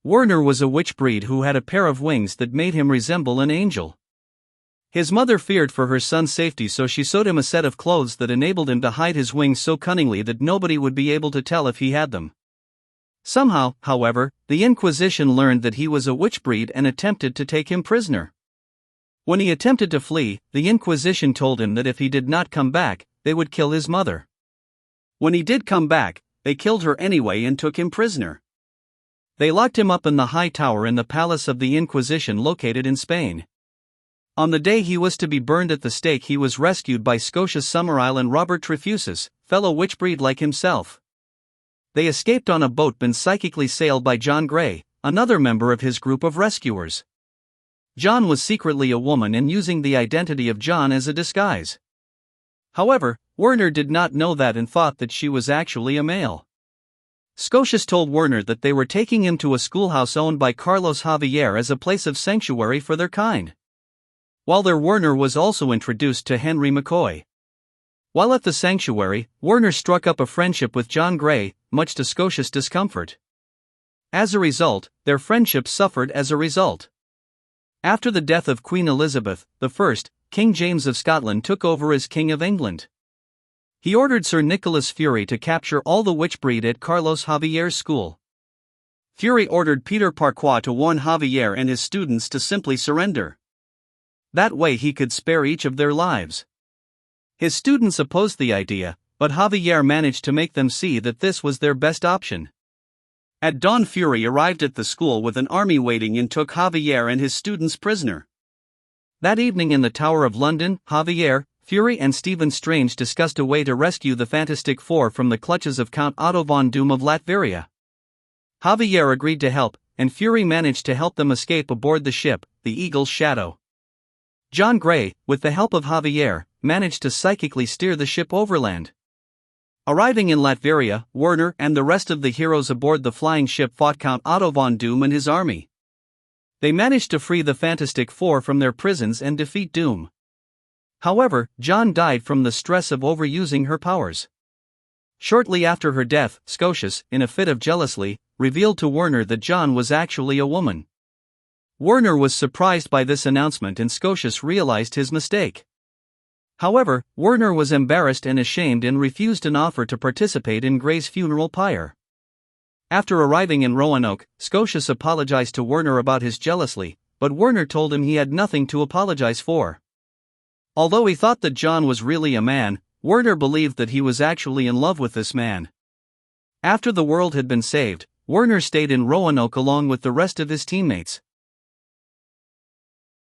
Werner was a witchbreed who had a pair of wings that made him resemble an angel. His mother feared for her son's safety, so she sewed him a set of clothes that enabled him to hide his wings so cunningly that nobody would be able to tell if he had them. Somehow, however, the Inquisition learned that he was a witchbreed and attempted to take him prisoner. When he attempted to flee, the Inquisition told him that if he did not come back, they would kill his mother. When he did come back, they killed her anyway and took him prisoner. They locked him up in the high tower in the palace of the Inquisition located in Spain. On the day he was to be burned at the stake, he was rescued by Scotius Summerisle and Robert Trefusis, fellow witchbreed like himself. They escaped on a boat been psychically sailed by John Gray, another member of his group of rescuers. John was secretly a woman and using the identity of John as a disguise. However, Werner did not know that and thought that she was actually a male. Scotius told Werner that they were taking him to a schoolhouse owned by Carlos Javier as a place of sanctuary for their kind. While there, Werner was also introduced to Henry McCoy. While at the sanctuary, Werner struck up a friendship with John Gray, much to Scotius' discomfort. As a result, their friendship suffered as a result. After the death of Queen Elizabeth I, King James of Scotland took over as King of England. He ordered Sir Nicholas Fury to capture all the witchbreed at Carlos Javier's school. Fury ordered Peter Parquois to warn Javier and his students to simply surrender. That way he could spare each of their lives. His students opposed the idea, but Javier managed to make them see that this was their best option. At dawn, Fury arrived at the school with an army waiting and took Javier and his students prisoner. That evening in the Tower of London, Javier, Fury and Stephen Strange discussed a way to rescue the Fantastic Four from the clutches of Count Otto von Doom of Latveria. Javier agreed to help, and Fury managed to help them escape aboard the ship, the Eagle's Shadow. John Gray, with the help of Javier, managed to psychically steer the ship overland. Arriving in Latveria, Werner and the rest of the heroes aboard the flying ship fought Count Otto von Doom and his army. They managed to free the Fantastic Four from their prisons and defeat Doom. However, John died from the stress of overusing her powers. Shortly after her death, Scotius, in a fit of jealousy, revealed to Werner that John was actually a woman. Werner was surprised by this announcement and Scotius realized his mistake. However, Werner was embarrassed and ashamed and refused an offer to participate in Gray's funeral pyre. After arriving in Roanoke, Scotius apologized to Werner about his jealousy, but Werner told him he had nothing to apologize for. Although he thought that John was really a man, Werner believed that he was actually in love with this man. After the world had been saved, Werner stayed in Roanoke along with the rest of his teammates.